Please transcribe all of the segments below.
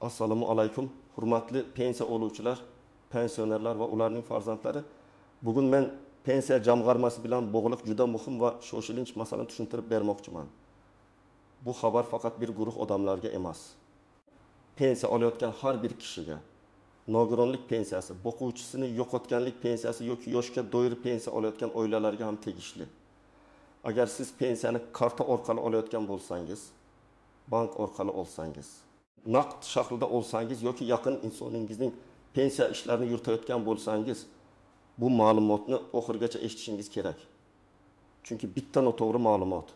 Assalomu alaykum, hurmatli pensiya oluvchilar, pensionerlar va ularning farzandlari. Bugun men pensiya jamg'armasi bilan bog'liq juda muhim va shoshilinch masalani tushuntirib bermoqchiman. Bu xabar faqat bir guruh odamlarga emas. Pensiya olayotgan har bir kishiga, nogironlik pensiyasi, boquvchisini yo'qotganlik pensiyasi yoki yoshga doir pensiya olayotgan oilalarga ham tegishli. Agar siz pensiyani karta orqali olayotgan bo'lsangiz, bank orqali olsangiz, naqd shaklda olsangiz yoki yaqin insoningizning pensiya ishlarini yuritayotgan bo'lsangiz, bu ma'lumotni oxirigacha eshitishingiz kerak. Chunki bitta noto'g'ri ma'lumot,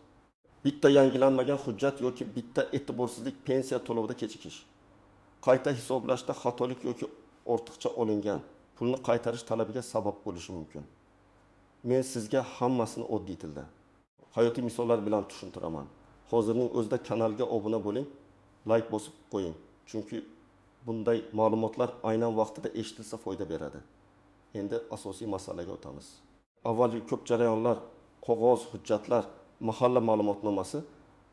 bitta yangilanmagan hujjat yoki bitta e'tiborsizlik pensiya to'lovida kechikish, qayta hisoblashda xatolik yoki ortiqcha olingan pulni qaytarish talabiga sabab bo'lishi mumkin. Men sizga hammasini oddiy tilda, hayotiy misollar bilan tushuntiraman. Hozirning o'zida kanalga obuna bo'ling, like bosib qo'ying. Chunki bunday ma'lumotlar aynan vaqtida eshitilsa foyda beradi. Endi asosiy masalaga o'tamiz. Avvalgi ko'p jarayonlar, qog'oz hujjatlar, mahalla ma'lumotnomasi,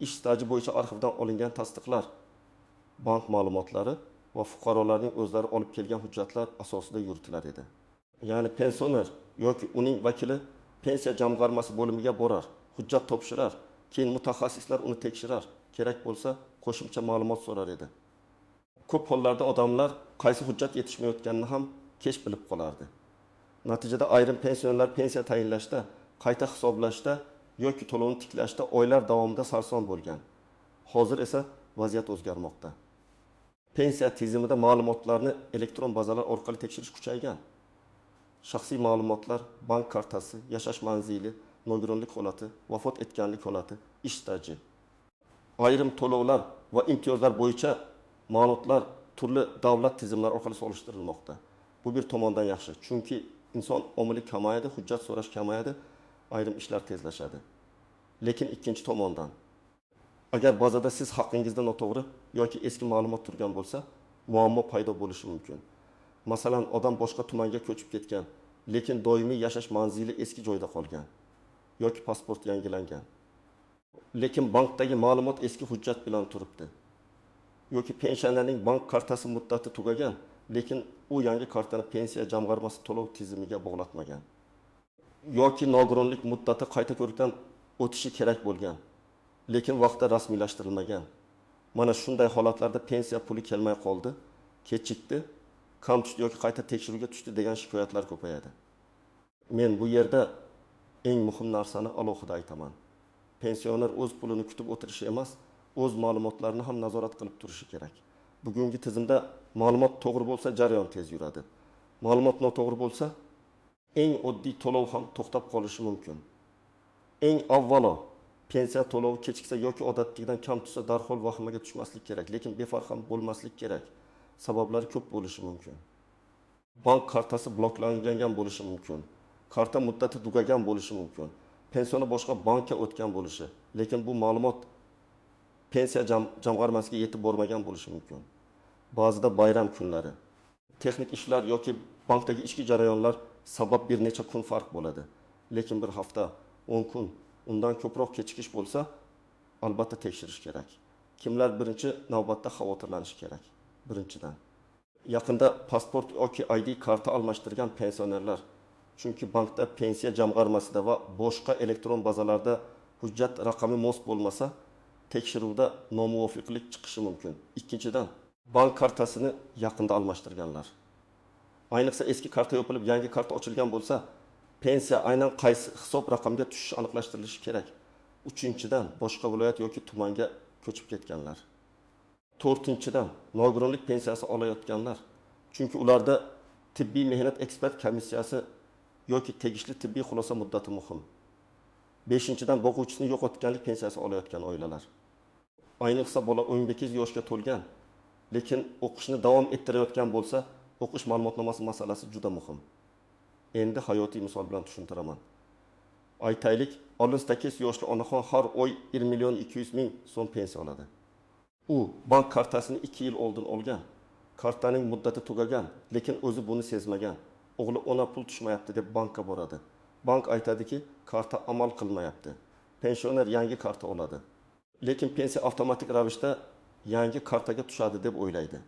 ish staji bo'yicha arxivdan olingan tasdiqlar, bank ma'lumotlari va fuqarolarning o'zlari olib kelgan hujjatlar asosida yuritilar edi. Ya'ni pensioner yoki uning vakili pensiya jamg'armasi bo'limiga borar, hujjat topshirar, keyin mutaxassislar uni tekshirar, kerak bo'lsa qo'shimcha ma'lumot so'rar edi. Ko'p hollarda odamlar qaysi hujjat yetishmayotganini ham kech bilib qolardi. Natijada ayrim pensionerlar pensiya tayinlashda, qayta hisoblashda yoki to'lovni tiklashda oylar davomida sarson bo'lgan. Hozir esa vaziyat o'zgarmoqda. Pensiya tizimida ma'lumotlarni elektron bazalar orqali tekshirish kuchaygan. Shaxsiy ma'lumotlar, bank kartasi, yashash manzili, nogironlik holati, vafot etganlik holati, ish staji, ayrim to'lovlar va imtiyozlar bo'yicha ma'lumotlar turli davlat tizimlari orqali solishtirilmoqda. Bu bir tomondan yaxshi, chunki inson omili kamayadi, hujjat so'rash kamayadi, ayrim ishlar tezlashadi. Lekin ikkinchi tomondan, agar bazada siz haqingizda noto'g'ri yoki eski ma'lumot turgan bo'lsa, muammo paydo bo'lishi mumkin. Masalan, odam boshqa tumanga ko'chib ketgan, lekin doimiy yashash manzili eski joyda qolgan yoki pasport yangilangan. Lekin bankdagi ma'lumot eski hujjat bilan turibdi. Yoki pensionerning bank kartasi muddati tugagan, lekin u yangi kartani pensiya jamg'armasi to'lov tizimiga bog'latmagan. Yoki nogironlik muddati qayta ko'rikdan o'tishi kerak bo'lgan, lekin vaqtda rasmiylashtirilmagan. Mana shunday holatlarda pensiya puli kelmay qoldi, kechikdi, kam tushdi yoki qayta tekshiruvga tushdi degan shikoyatlar ko'payadi. Men bu yerda eng muhim narsani alohida aytaman. Pensioner o'z pulini kutib o'tirishi emas, o'z ma'lumotlarini ham nazorat qilib turishi kerak. Bugungi tizimda ma'lumot to'g'ri bo'lsa, jarayon tez yuradi. Ma'lumot noto'g'ri bo'lsa, eng oddiy to'lov ham to'xtab qolishi mumkin. Eng avvalo, pensiya to'lovi kechiksa yoki odatdagidan kam tushsa darhol vahimaga tushmaslik kerak, lekin befarq ham bo'lmaslik kerak. Sabablari ko'p bo'lishi mumkin. Bank kartasi bloklangan bo'lishi mumkin. Karta muddati tugagan bo'lishi mumkin. Pensioni boshqa bankka o'tgan bo'lishi, lekin bu ma'lumot pensiya jamg'armasiga yetib bormagan bo'lishi mumkin. Ba'zida bayram kunlari, texnik ishlar yoki bankdagi ichki jarayonlar sabab bir necha kun farq bo'ladi. Lekin bir hafta, 10 kun, undan ko'proq kechikish bo'lsa, albatta tekshirish kerak. Kimlar birinchi navbatda xavotirlanishi kerak? Birinchidan, yaqinda pasport yoki ID karta almashtirgan pensionerlar, chunki bankda, pensiya jamg'armasida va boshqa elektron bazalarda hujjat raqami mos bo'lmasa, tekshiruvda nomuvofiqlik chiqishi mumkin. Ikkinchidan, bank kartasini yaqinda almashtirganlar. Ayniqsa eski karta yopilib yangi karta ochilgan bo'lsa, pensiya aynan qaysi hisob raqamga tushishi aniqlashtirilishi kerak. Uchinchidan, boshqa viloyat yoki tumanga ko'chib ketganlar. To'rtinchidan, nogironlik pensiyasi olayotganlar. Chunki ularda tibbiy mehnat ekspert komissiyasi yoki tegishli tibbiy xulosa muddati muhim. Beshinchidan, boquvchisini yo'qotganlik pensiyasi olayotgan oilalar. Ayniqsa bola 18 yoshga to'lgan, lekin o'qishni davom ettirayotgan bo'lsa, o'qish ma'lumotnomasi masalasi juda muhim. Endi hayotiy misol bilan tushuntiraman. Aytaylik, 18 yoshli onaxon har oy 1.200.000 so'm pensiya oladi. U bank kartasini 2 yil oldin olgan. Kartaning muddati tugagan, lekin o'zi buni sezmagan. O'g'li ona pul tushmayapti deb bankka boradi. Bank aytadiki, karta amal qilmayapti. Pensioner yangi karta oladi. Lekin pensiya avtomatik ravishda yangi kartaga tushadi deb o'ylaydi.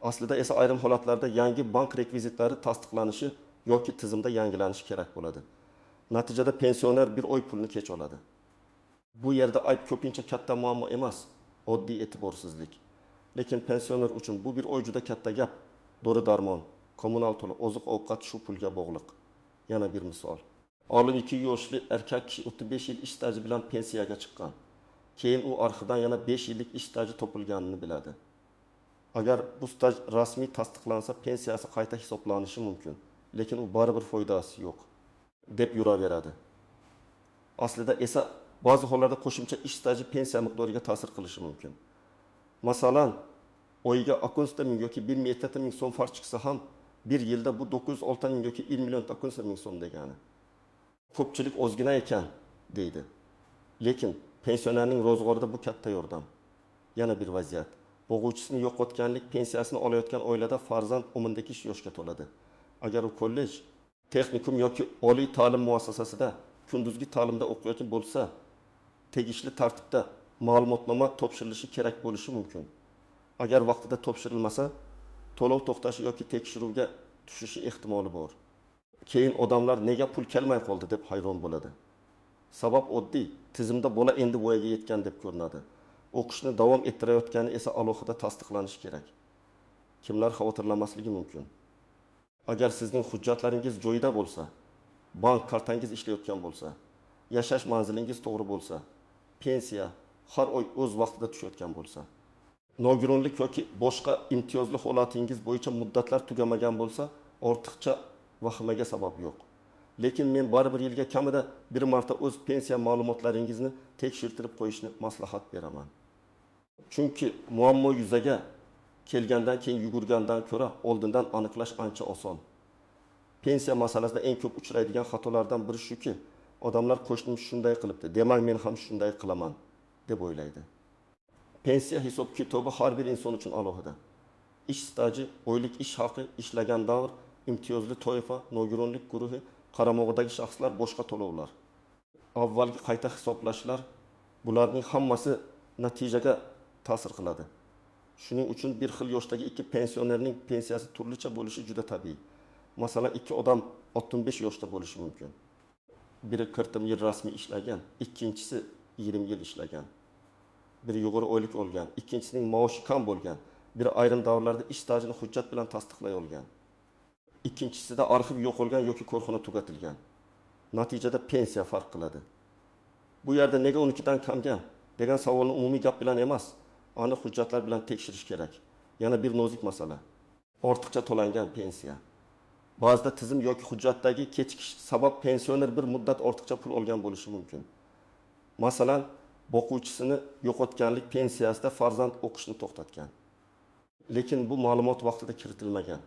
Aslida esa ayrim holatlarda yangi bank rekvizitlari tasdiqlanishi yoki tizimda yangilanishi kerak bo'ladi. Natijada pensioner bir oy pulni kech oladi. Bu yerda ayb ko'pincha katta muammo emas, oddiy e'tiborsizlik. Lekin pensioner uchun bu bir oy juda katta gap. Dori-darmon, kommunal to'lov, oziq-ovqat shu pulga bog'liq. Yana bir misol. Olim 2 yoshli erkak kishi 35 yil ish staji bilan pensiyaga chiqqan. Keyin u orqidan yana 5 yillik ish staji topilganini biladi. Agar bu staj rasmiy tasdiqlansa, pensiyasi qayta hisoblanishi mumkin, lekin u baribir foydasi yo'q deb yuraveradi. Aslida esa ba'zi hollarda qo'shimcha ish staji pensiya miqdoriga ta'sir qilishi mumkin. Masalan, oyiga 60 ming yoki 1 ming so'm farq chiqsa ham, bir yilda bu 906 ming yoki 1 million 900 ming so'm degani. Ko'pchilik ozgina ekan deydi. Lekin pensionerning ro'zg'orida bu katta yordam. Yana bir vaziyat. Boquvchisini yo'qotganlik pensiyasini olayotgan oilada farzand 12 yoshga to'ladi. Agar u kollej, texnikum yoki oliy ta'lim muassasasida kunduzgi ta'limda o'qiyotgan bo'lsa, tegishli tartibda ma'lumotnoma topshirilishi kerak bo'lishi mumkin. Agar vaqtida topshirilmasa, to'lov to'xtashi yoki tekshiruvga tushishi ehtimoli bor. Keyin odamlar nega pul kelmay qoldi deb hayron bo'ladi. Sabab oddiy, tizimda bola endi voyaga yetgan deb ko'rinadi. O'qishni davom ettirayotgani esa alohida tasdiqlanishi kerak. Kimlar xavotirlanmasligi mumkin? Agar sizning hujjatlaringiz joyida bo'lsa, bank kartangiz ishlayotgan bo'lsa, yashash manzilingiz to'g'ri bo'lsa, pensiya har oy o'z vaqtida tushayotgan bo'lsa, nogironlik yoki boshqa imtiyozli holatingiz bo'yicha muddatlar tugamagan bo'lsa, ortiqcha vahimaga sabab yo'q. Lekin men baribir yilga kamida bir marta o'z pensiya ma'lumotlaringizni tekshirtirib qo'yishni maslahat beraman. Chunki muammo yuzaga kelgandan keyin yugurgandan ko'ra oldindan aniqlash ancha oson. Pensiya masalasida eng ko'p uchraydigan xatolardan biri shuki, odamlar qo'shnim shunday qilibdi, demak men ham shunday qilaman deb o'ylaydi. Pensiya hisob kitobi har bir inson uchun alohida. Ish staji, oylik ish haqi, ishlagan davr, imtiyozli toifa, nogironlik guruhi, qaramog'idagi shaxslar, boshqa to'lovlar. Avvalgi qayta hisoblashlar, bularning hammasi natijaga ta'sir qiladi. Shuning uchun bir xil yoshdagi ikki pensionerning pensiyasi turlicha bo'lishi juda tabiiy. Masalan, ikki odam 65 yoshda bo'lishi mumkin. Biri 40 yil rasmiy ishlagan, ikkinchisi 20 yil ishlagan. Biri yuqori oylik olgan, ikkinchisining maoshi kam bo'lgan, biri ayrim davrlarda ish stajini hujjat bilan tasdiqlay olgan. Ikkinchisida arxiv yo'qolgan yoki korxona tugatilgan. Natijada pensiya farq qiladi. Bu yerda nega 12dan kamgan degan savolni umumiy gap bilan emas, aniq hujjatlar bilan tekshirish kerak. Yana bir nozik masala. Ortiqcha to'langan pensiya. Ba'zida tizim yoki hujjatdagi kechikish sabab pensioner bir muddat ortiqcha pul olgan bo'lishi mumkin. Masalan, boquvchisini yo'qotganlik pensiyasida farzand o'qishni to'xtatgan. Lekin bu ma'lumot vaqtida kiritilmagan.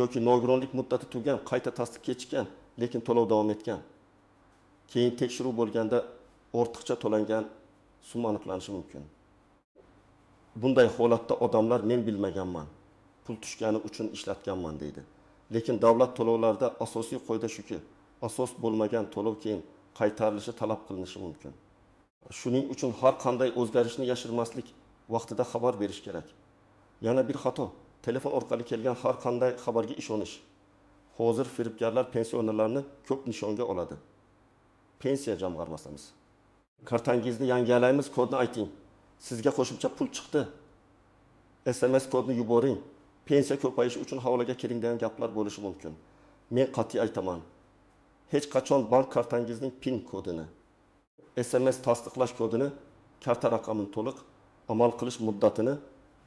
Yoki nogironlik muddati tugagan, qayta tasdiq kechikkan, lekin to'lov davom etgan. Keyin tekshiruv bo'lganda ortiqcha to'langan summa aniqlanishi mumkin. Bunday holatda odamlar men bilmaganman, pul tushgani uchun ishlatganman deydi. Lekin davlat to'lovlarida asosiy qoida shuki, asos bo'lmagan to'lov keyin qaytarilishi talab qilinishi mumkin. Shuning uchun har qanday o'zgarishni yashirmaslik, vaqtida xabar berish kerak. Yana bir xato, telefon orqali kelgan har qanday xabarga ishonish. Hozir firibgarlar pensionerlarni ko'p nishonga oladi. Pensiya jamg'armasimiz. Kartangizni yangilaymiz, kodni ayting. Sizga qo'shimcha pul chiqdi. SMS kodni yuboring. Pensiya ko'payishi uchun havolaga kiring degan gaplar bo'lishi mumkin. Men qat'iy aytaman. Hech qachon bank kartangizning PIN kodini, SMS tasdiqlash kodini, karta raqamini to'liq, amal qilish muddatini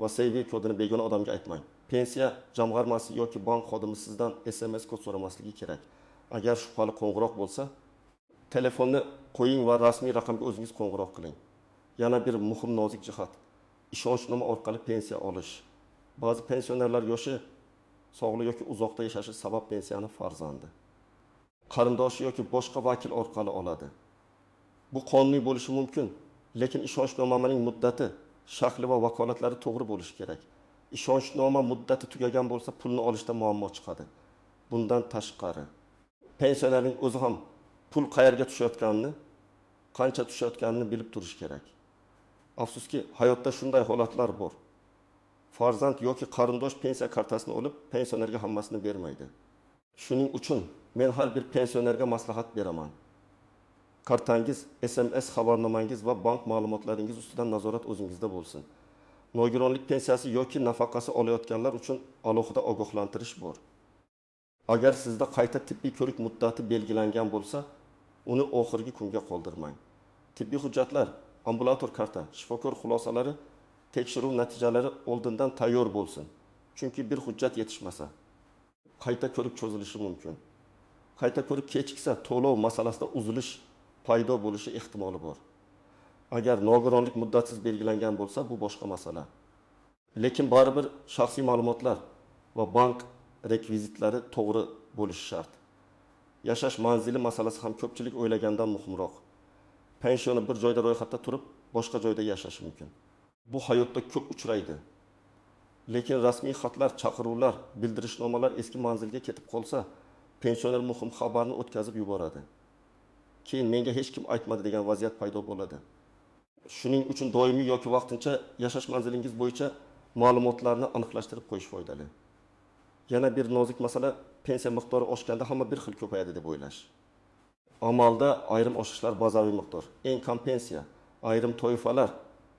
va CV kodini begona odamga aytmang. Pensiya jamg'armasi yoki bank xodimi sizdan SMS kod so'ramasligi kerak. Agar shubhali qo'ng'iroq bo'lsa, telefonni qo'ying va rasmiy raqamga o'zingiz qo'ng'iroq qiling. Yana bir muhim nozik jihat, ishonchnoma orqali pensiya olish. Ba'zi pensionerlar yoshi, sog'li yoki uzoqda yashashi sabab pensiyani farzandi, qarindoshi yoki boshqa vakil orqali oladi. Bu qonuniy bo'lishi mumkin, lekin ishonchnomaning muddati, shaxli va vakolatlari to'g'ri bo'lishi kerak. Ishonchnoma muddati tugagan bo'lsa, pulni olishda muammo chiqadi. Bundan tashqari, pensionerning o'zi ham pul qayerga tushayotganini, qancha tushayotganini bilib turish kerak. Afsuski, hayotda shunday holatlar bor. farzand yoki qarindosh pensiya kartasini olib, pensionerga hammasini bermaydi. Shuning uchun men har bir pensionerga maslahat beraman. Kartangiz, SMS xabarnomangiz va bank ma'lumotlaringiz ustidan nazorat o'zingizda bo'lsin. Nogironlik pensiyasi yoki nafaqasi olayotganlar uchun alohida ogohlantirish bor. Agar sizda qayta tibbiy ko'rik muddati belgilangan bo'lsa, uni oxirgi kunga qoldirmang. Tibbiy hujjatlar, ambulator karta, shifokor xulosalari, tekshiruv natijalari oldindan tayyor bo'lsin. Chunki bir hujjat yetishmasa, qayta ko'rik cho'zilishi mumkin. Qayta ko'rik kechiksa, to'lov masalasida uzilish paydo bo'lishi ehtimoli bor. Agar nogironlik muddatsiz belgilangan bo'lsa, bu boshqa masala. Lekin baribir shaxsiy ma'lumotlar va bank rekvizitlari to'g'ri bo'lishi shart. Yashash manzili masalasi ham ko'pchilik o'ylagandan muhimroq. Pensioni bir joyda ro'yxatda turib, boshqa joyda yashashi mumkin. Bu hayotda ko'p uchraydi. Lekin rasmiy xatlar, chaqiruvlar, bildirishnomalar eski manzilga ketib qolsa, pensioner muhim xabarni o'tkazib yuboradi. Keyin menga hech kim aytmadi degan vaziyat paydo bo'ladi. Shuning uchun doimiy yoki vaqtincha yashash manzilingiz bo'yicha ma'lumotlarni aniqlashtirib qo'yish foydali. Yana bir nozik masala, pensiya miqdori oshganda hamma bir xil ko'payadi deb o'ylash. Amalda ayrim oshishlar bazaviy miqdor, eng kam pensiya, ayrim toifalar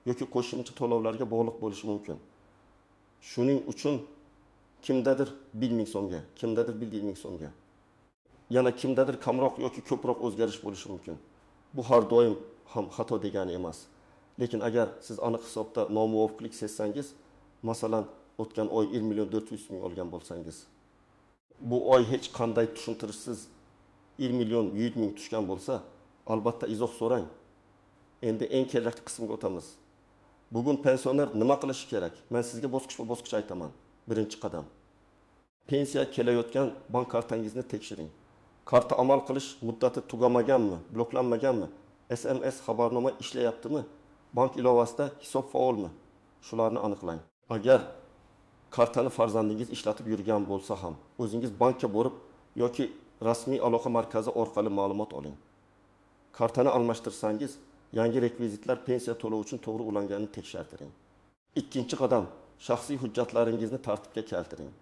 yoki qo'shimcha to'lovlarga bog'liq bo'lishi mumkin. Shuning uchun kimdadir 1000 so'mga, kimdadir 1000 so'mga, yana kimdadir kamroq yoki ko'proq o'zgarish bo'lishi mumkin. Bu har doim ham xato degani emas. Lekin agar siz aniq hisobda nomuvofiqlik sezsangiz, masalan, o'tgan oy 1.400.000 olgan bo'lsangiz, bu oy hech qanday tushuntirishsiz 1.100.000 tushgan bo'lsa, albatta izoh so'rang. Endi eng kerakli qismga o'tamiz. Bugun pensioner nima qilishi kerak? Men sizga bosqichma-bosqich aytaman. Birinchi qadam. Pensiya kelayotgan bank kartangizni tekshiring. Karta amal qilish muddati tugamaganmi, bloklanmaganmi? SMS xabarnoma ishlayaptimi? Bank ilovasida hisob faolmi? Shularni aniqlang. Agar kartani farzandingiz ishlatib yurgan bo'lsa ham, o'zingiz bankka borib yoki rasmiy aloqa markazi orqali ma'lumot oling. Kartani almashtirsangiz, yangi rekvizitlar pensiya to'lovi uchun to'g'ri ulanganini tekshirtiring. Ikkinchi qadam, shaxsiy hujjatlaringizni tartibga keltiring.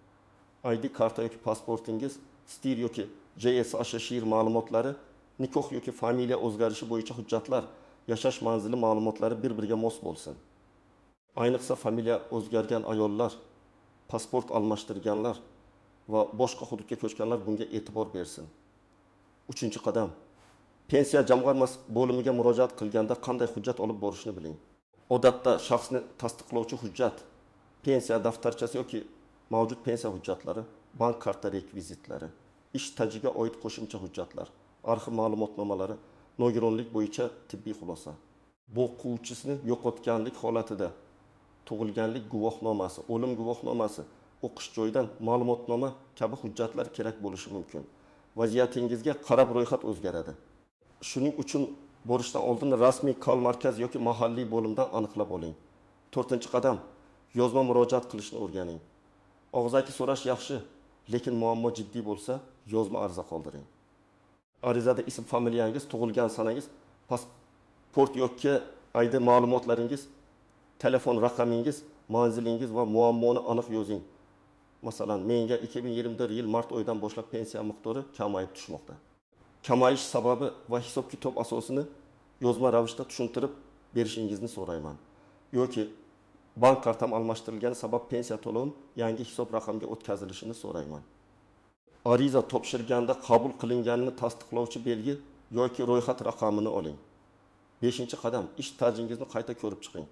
ID karta yoki pasportingiz, stir yoki JSHSHIR ma'lumotlari, nikoh yoki familiya o'zgarishi bo'yicha hujjatlar, yashash manzili ma'lumotlari bir-biriga mos bo'lsin. Ayniqsa familiya o'zgargan ayollar, pasport almashtirganlar va boshqa hududga ko'chganlar bunga e'tibor bersin. Uchinchi qadam, pensiya jamg'armasi bo'limiga murojaat qilganda qanday hujjat olib borishni biling. Odatda shaxsni tasdiqlovchi hujjat, pensiya daftarchasi yoki mavjud pensiya hujjatlari, bank karta rekvizitlari, ish stajiga oid qo'shimcha hujjatlar, arxiv ma'lumotnomalari, nogironlik bo'yicha tibbiy xulosa. Boquvchisini yo'qotganlik holatida tug'ilganlik guvohnomasi, o'lim guvohnomasi, o'qish joyidan ma'lumotnoma kabi hujjatlar kerak bo'lishi mumkin. Vaziyatingizga qarab ro'yxat o'zgaradi. Shuning uchun borishdan oldin rasmiy kal markaz yoki mahalliy bo'limdan aniqlab oling. 4-qadam, yozma murojaat qilishni o'rganing. Og'zaki so'rash yaxshi, lekin muammo jiddiy bo'lsa, yozma ariza qoldiring. Arizada ism, familiyangiz, tug'ilgan sanangiz, pasport yoki ID ma'lumotlaringiz, telefon raqamingiz, manzilingiz va muammoni aniq yozing. Masalan, menga 2024 yil mart oyidan boshlab pensiya miqdori kamayib tushmoqda. Kamayish sababi va hisob-kitob asosini yozma ravishda tushuntirib berishingizni so'rayman. Yoki bank kartam almashtirilgani sabab pensiya to'lovim yangi hisob raqamga o'tkazilishini so'rayman. Ariza topshirganda qabul qilinganini tasdiqlovchi belgi yoki ro'yxat raqamini oling. 5-qadam, ish stajingizni qayta ko'rib chiqing.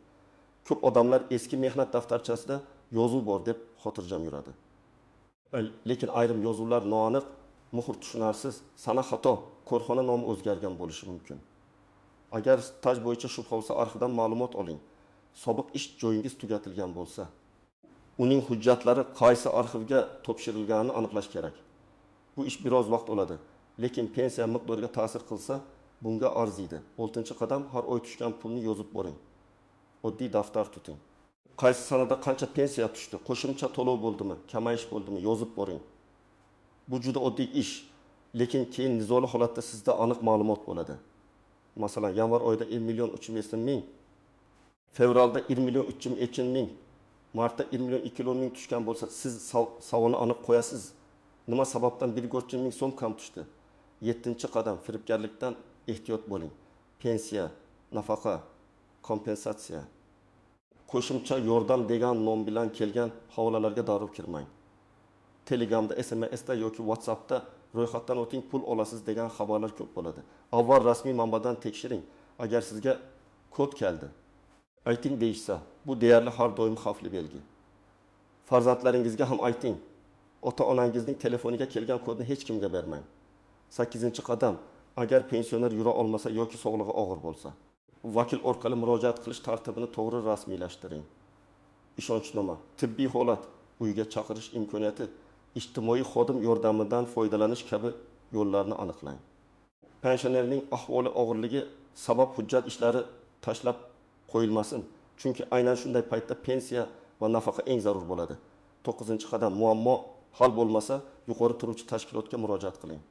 Ko'p odamlar eski mehnat daftarchasida yozuv bor deb xotirjam yuradi. Lekin ayrim yozuvlar noaniq, muhr tushunarsiz, sana xato, korxona nomi o'zgargan bo'lishi mumkin. Agar staj bo'yicha shubha bo'lsa, arxivdan ma'lumot oling. Sobiq ish joyingiz tugatilgan bo'lsa, uning hujjatlari qaysi arxivga topshirilganini aniqlash kerak. Bu ish biroz vaqt oladi, lekin pensiya miqdoriga ta'sir qilsa, bunga arziydi. 6-qadam, har oy tushgan pulni yozib boring. Oddiy daftar tuting. Qaysi sanada qancha pensiya tushdi, qo'shimcha to'lov bo'ldimi, kamayish bo'ldimi, yozib boring. Bu juda oddiy ish, lekin keyin nizoli holatda sizda aniq ma'lumot bo'ladi. Masalan, yanvar oyida 1.300.000, fevralda 1.300.000, martda 1 million 2 ming tushgan bo'lsa, siz savolni aniq qo'yasiz. Nima sababdan 1,3 ming so'm kam tushdi? 7-qadam firibgarlikdan ehtiyot bo'ling. Pensiya, nafaqa, kompensatsiya, qo'shimcha yordam degan nom bilan kelgan havolalarga darrov kirmang. Telegramda, SMS'da yoki WhatsAppda ro'yxatdan o'ting, pul olasiz degan xabarlar ko'p bo'ladi. Avval rasmiy manbadan tekshiring. Agar sizga kod keldi, ayting deyishsa, bu deyarli har doim xavfli belgi. Farzandlaringizga ham ayting. Ota-onangizning telefoniga kelgan kodni hech kimga bermang. 8-qadam, agar pensioner yura olmasa yoki sog'lig'i og'ir bo'lsa, vakil orqali murojaat qilish tartibini to'g'ri rasmiylashtiring. Ishonchnoma, tibbiy holat, uyga chaqirish imkoniyati, ijtimoiy xodim yordamidan foydalanish kabi yo'llarni aniqlang. Pensionerning ahvoli og'irligi sabab hujjat ishlari tashlab qo'yilmasin. Chunki aynan shunday paytda pensiya va nafaqa eng zarur bo'ladi. 9-qadam, muammo hal bo'lmasa, yuqori turuvchi tashkilotga murojaat qiling.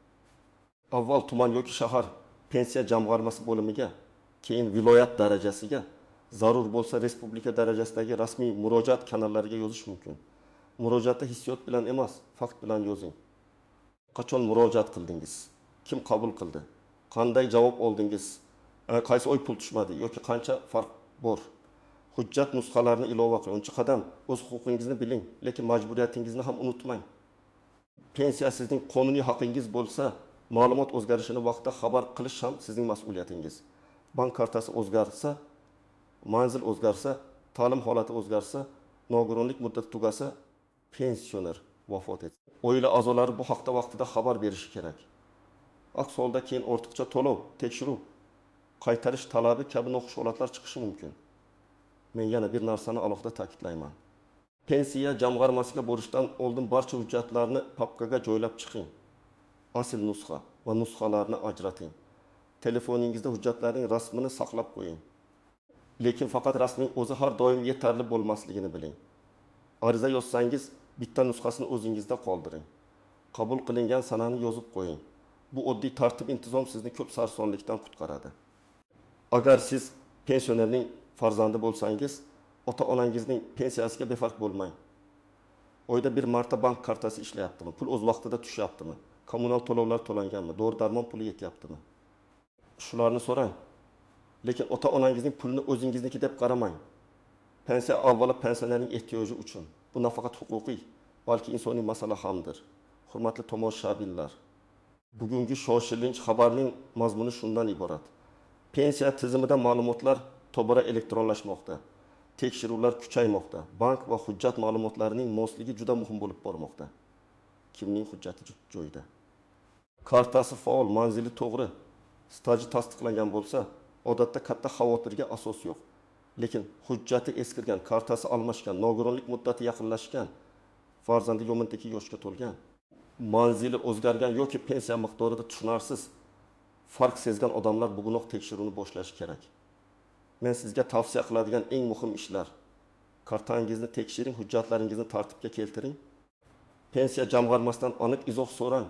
Avval tuman yoki shahar pensiya jamg'armasi bo'limiga, keyin viloyat darajasiga, zarur bo'lsa respublika darajasidagi rasmiy murojaat kanallariga yozish mumkin. Murojaatda hissiyot bilan emas, fakt bilan yozing. Qachon murojaat qildingiz? Kim qabul qildi? Qanday javob oldingiz? Qaysi oy pul tushmadi yoki qancha farq bor? Hujjat nusxalarini ilova qiling. 10-qadam, o'z huquqingizni biling, lekin majburiyatingizni ham unutmang. Pensiya sizning qonuniy haqingiz bo'lsa, ma'lumot o'zgarishini vaqtida xabar qilish ham sizning mas'uliyatingiz. Bank kartasi o'zgarsa, manzil o'zgarsa, ta'lim holati o'zgarsa, nogironlik muddati tugasa, pensioner vafot etsa, oila a'zolari bu haqda vaqtida xabar berishi kerak. Aks holda keyin ortiqcha to'lov, tekshiruv, qaytarish talabi kabi noxush holatlar chiqishi mumkin. Men yana bir narsani alohida ta'kidlayman. Pensiya jamg'armasiga borishdan oldin barcha hujjatlarni papkaga joylab chiqing. Asl nusxa va nusxalarni ajrating. Telefoningizda hujjatlarning rasmini saqlab qo'ying. Lekin faqat rasmning o'zi har doim yetarli bo'lmasligini biling. Ariza yozsangiz, bitta nusxasini o'zingizda qoldiring. Qabul qilingan sanani yozib qo'ying. Bu oddiy tartib intizom sizni ko'p sarsonlikdan qutqaradi. Agar siz pensionerning farzandi bo'lsangiz, ota-onangizning pensiyasiga befarq bo'lmang. Oyda bir marta bank kartasi ishlayaptimi? Pul o'z vaqtida tushyaptimi? Kommunal to'lovlar to'langanmi? Dori-darmon puli yetyaptimi? Shularni so'rang. Lekin ota-onangizning pulini o'zingizniki deb qaramang. Pensiya avvalo pensionerning ehtiyoji uchun. Bu nafaqat huquqiy, balki insoniy masala hamdir. Hurmatli tomoshabinlar, bugungi shoshilinch xabarning mazmuni shundan iborat. Pensiya tizimida ma'lumotlar tobora elektronlashmoqda. Tekshiruvlar kuchaymoqda. Bank va hujjat ma'lumotlarining mosligi juda muhim bo'lib bormoqda. Kimning hujjati joyida? Kartasi faol, manzili to'g'ri, staji tasdiqlangan bo'lsa, odatda katta xavotirga asos yo'q. Lekin hujjati eskirgan, kartasi almashgan, nogironlik muddati yaqinlashgan, farzandi yo'mintaki yoshga to'lgan, manzili o'zgargan yoki pensiya miqdorida tushunarsiz farq sezgan odamlar bugunoq tekshiruvni boshlashi kerak. Men sizga tavsiya qiladigan eng muhim ishlar: kartangizni tekshiring, hujjatlaringizni tartibga keltiring, pensiya jamg'armasidan aniq izoh so'rang,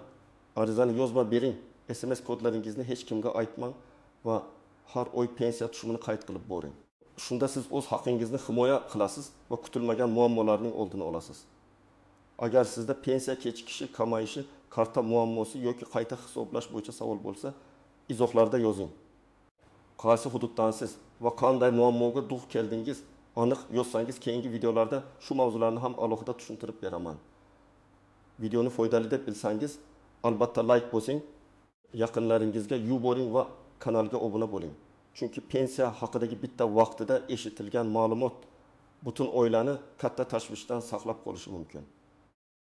arizani yozma bering, SMS kodlaringizni hech kimga aytmang va har oy pensiya tushumini qayd qilib boring. Shunda siz o'z haqingizni himoya qilasiz va kutilmagan muammolarning oldini olasiz. Agar sizda pensiya kechikishi, kamayishi, karta muammosi yoki qayta hisoblash bo'yicha savol bo'lsa, izohlarda yozing. Qaysi hududdansiz va qanday muammoga duch keldingiz, aniq yozsangiz keyingi videolarda shu mavzularni ham alohida tushuntirib beraman. Videoni foydali deb bilsangiz, albatta like bosing, yaqinlaringizga yuboring va kanalga obuna bo'ling. Chunki pensiya haqidagi bitta vaqtida eshitilgan ma'lumot butun oilani katta tashvishdan saqlab qolishi mumkin.